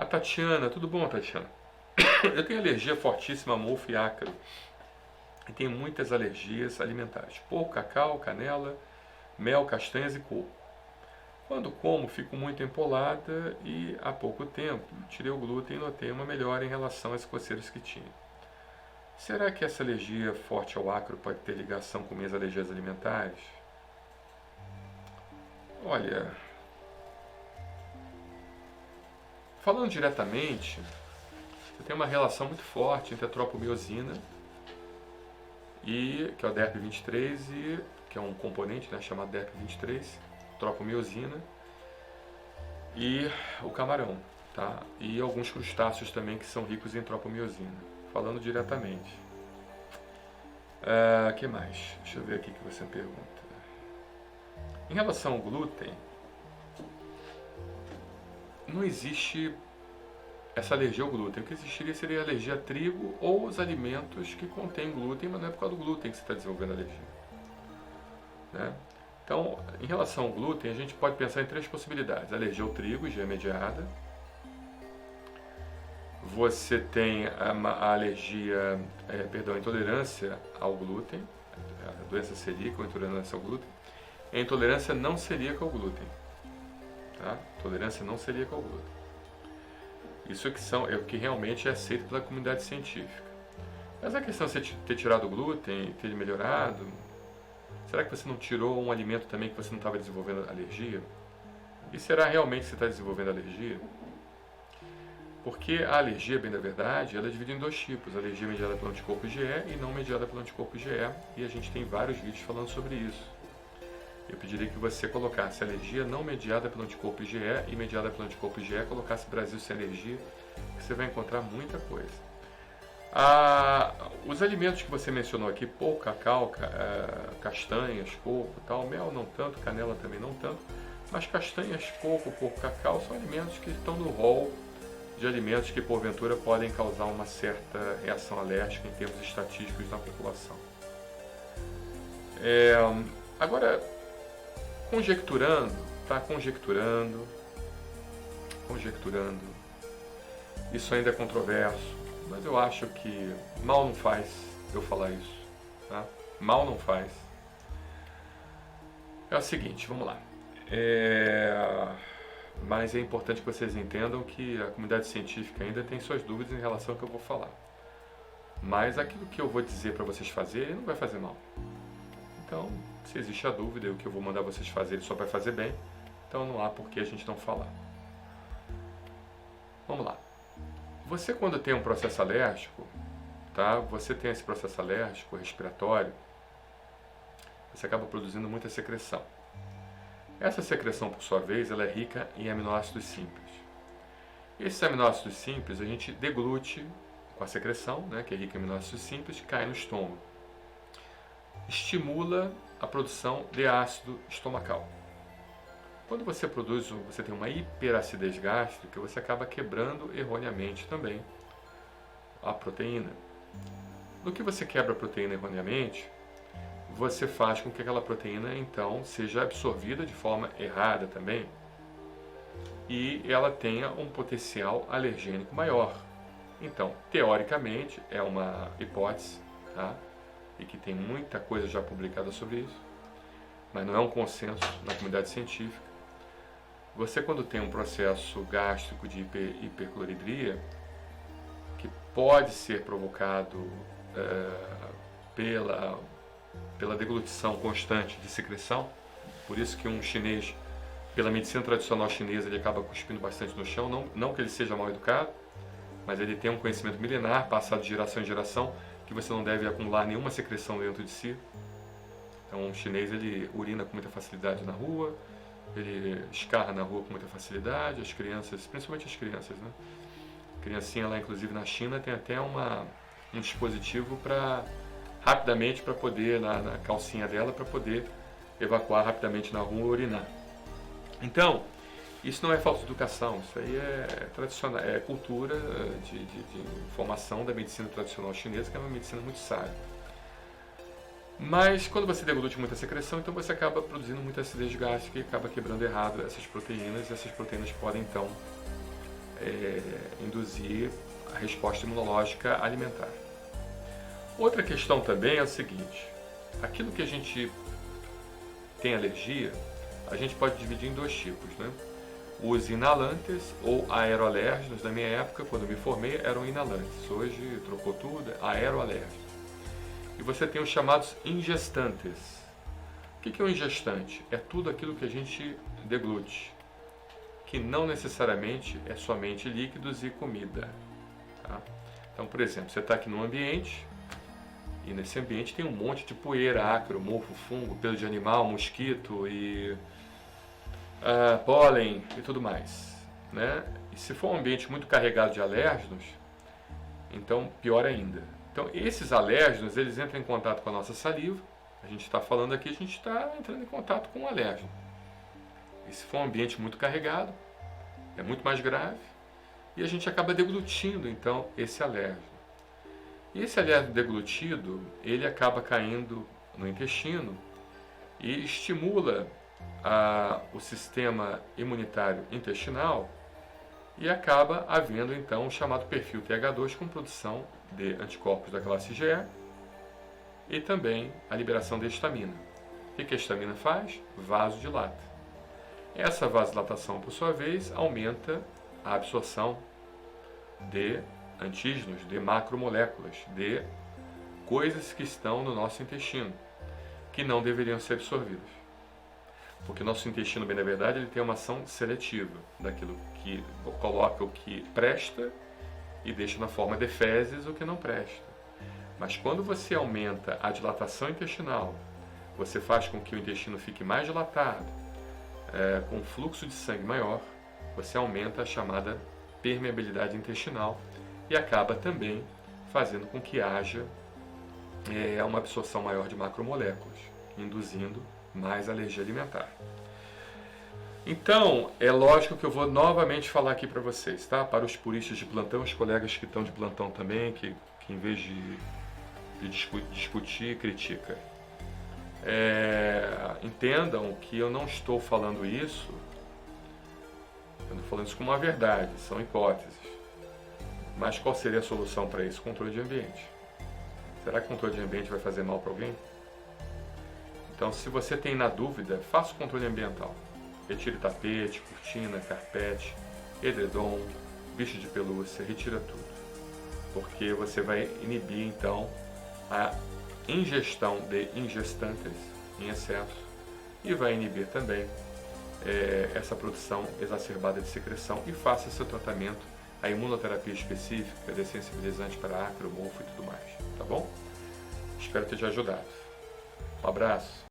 Tatiana, tudo bom, Tatiana? Eu tenho alergia fortíssima a mofo e ácaro. E tenho muitas alergias alimentares. Porco, cacau, canela, mel, castanhas e coco. Quando como, fico muito empolada e há pouco tempo tirei o glúten e notei uma melhora em relação às coceiras que tinha. Será que essa alergia forte ao ácaro pode ter ligação com minhas alergias alimentares? Olha, falando diretamente, você tem uma relação muito forte entre a tropomiosina, que é o DERP23, que é um componente, né, chamado DERP23, tropomiosina, e o camarão, tá? E alguns crustáceos também que são ricos em tropomiosina. Falando diretamente. Que mais? Deixa eu ver aqui que você pergunta. Em relação ao glúten, não existe essa alergia ao glúten. O que existiria seria alergia a trigo ou os alimentos que contêm glúten, mas não é por causa do glúten que você está desenvolvendo alergia. Né? Então, em relação ao glúten, a gente pode pensar em três possibilidades. Alergia ao trigo, já é mediada. Você tem a alergia, a intolerância ao glúten, a doença celíaca ou intolerância ao glúten. E a intolerância não celíaca ao glúten. Tá? Tolerância não celíaca ao glúten. Isso é o que realmente é aceito pela comunidade científica. Mas a questão de você ter tirado o glúten e ter melhorado, será que você não tirou um alimento também que você não estava desenvolvendo alergia? E será realmente que você está desenvolvendo alergia? Porque a alergia, bem da verdade, ela é dividida em dois tipos. Alergia mediada pelo anticorpo IgE e não mediada pelo anticorpo IgE. E a gente tem vários vídeos falando sobre isso. Eu pediria que você colocasse alergia não mediada pelo anticorpo IgE e mediada pelo anticorpo IgE, colocasse Brasil sem alergia, que você vai encontrar muita coisa. Os alimentos que você mencionou aqui, porco, cacau, castanhas, coco, tal, mel não tanto, canela também não tanto, mas castanhas, coco, cacau são alimentos que estão no rol de alimentos que porventura podem causar uma certa reação alérgica em termos estatísticos na população. Agora, conjecturando, isso ainda é controverso, mas eu acho que mal não faz eu falar isso, tá? Mal não faz. É o seguinte, vamos lá. Mas é importante que vocês entendam que a comunidade científica ainda tem suas dúvidas em relação ao que eu vou falar. Mas aquilo que eu vou dizer para vocês fazerem não vai fazer mal. Então, se existe a dúvida e o que eu vou mandar vocês fazerem só vai fazer bem, então não há por que a gente não falar. Vamos lá. Você, quando tem um processo alérgico, tá? Você tem esse processo alérgico respiratório, você acaba produzindo muita secreção. Essa secreção, por sua vez, ela é rica em aminoácidos simples. Esses aminoácidos simples a gente deglute com a secreção, né, que é rica em aminoácidos simples, cai no estômago. Estimula a produção de ácido estomacal. Quando você tem uma hiperacidez gástrica, você acaba quebrando erroneamente também a proteína. No que você quebra a proteína erroneamente, você faz com que aquela proteína, então, seja absorvida de forma errada também e ela tenha um potencial alergênico maior. Então, teoricamente, é uma hipótese, tá? E que tem muita coisa já publicada sobre isso, mas não é um consenso na comunidade científica. Você, quando tem um processo gástrico de hipercloridria, que pode ser provocado pela deglutição constante de secreção, por isso que um chinês, pela medicina tradicional chinesa, ele acaba cuspindo bastante no chão, não que ele seja mal educado, mas ele tem um conhecimento milenar, passado de geração em geração, que você não deve acumular nenhuma secreção dentro de si. Então, um chinês, ele urina com muita facilidade na rua, ele escarra na rua com muita facilidade, as crianças, principalmente as crianças, né? A criancinha lá, inclusive na China, tem até um dispositivo para rapidamente, para poder, na calcinha dela, para poder evacuar rapidamente na rua e urinar. Então, isso não é falta de educação, isso aí é tradicional, é cultura de formação da medicina tradicional chinesa, que é uma medicina muito sábia. Mas quando você deglute muita secreção, então você acaba produzindo muita acidez gástrica e acaba quebrando errado essas proteínas, e essas proteínas podem então induzir a resposta imunológica alimentar. Outra questão também é o seguinte: aquilo que a gente tem alergia, a gente pode dividir em dois tipos, né? Os inalantes ou aeroalérgenos. Na minha época, quando me formei, eram inalantes. Hoje trocou tudo, aeroalérgenos. E você tem os chamados ingestantes. O que é um ingestante? É tudo aquilo que a gente deglute, que não necessariamente é somente líquidos e comida. Tá? Então, por exemplo, você está aqui num ambiente, e nesse ambiente tem um monte de poeira, ácaro, mofo, fungo, pelo de animal, mosquito e pólen e tudo mais, né? E se for um ambiente muito carregado de alérgenos, então pior ainda. Então esses alérgenos, eles entram em contato com a nossa saliva. A gente está falando aqui, a gente está entrando em contato com um alérgeno. E se for um ambiente muito carregado, é muito mais grave, e a gente acaba deglutindo então esse alérgeno. E esse alérgeno deglutido, ele acaba caindo no intestino e estimula o sistema imunitário intestinal, e acaba havendo então o chamado perfil TH2 com produção de anticorpos da classe IgE e também a liberação de histamina. O que a histamina faz? Vasodilata. Essa vasodilatação, por sua vez, aumenta a absorção de antígenos, de macromoléculas, de coisas que estão no nosso intestino, que não deveriam ser absorvidas. Porque o nosso intestino, bem na verdade, ele tem uma ação seletiva daquilo que coloca o que presta e deixa na forma de fezes o que não presta. Mas quando você aumenta a dilatação intestinal, você faz com que o intestino fique mais dilatado, com um fluxo de sangue maior, você aumenta a chamada permeabilidade intestinal e acaba também fazendo com que haja uma absorção maior de macromoléculas, induzindo mais alergia alimentar. Então, é lógico que eu vou novamente falar aqui para vocês, tá? Para os puristas de plantão, os colegas que estão de plantão também, que em vez de discutir, critica. Entendam que eu não estou falando isso, eu não estou falando isso como uma verdade, são hipóteses. Mas qual seria a solução para isso? Controle de ambiente. Será que o controle de ambiente vai fazer mal para alguém? Então, se você tem na dúvida, faça o controle ambiental. Retire tapete, cortina, carpete, edredom, bicho de pelúcia, retira tudo. Porque você vai inibir, então, a ingestão de ingestantes em excesso e vai inibir também essa produção exacerbada de secreção, e faça seu tratamento, a imunoterapia específica, dessensibilizante para ácaro, mofo e tudo mais. Tá bom? Espero ter te ajudado. Um abraço.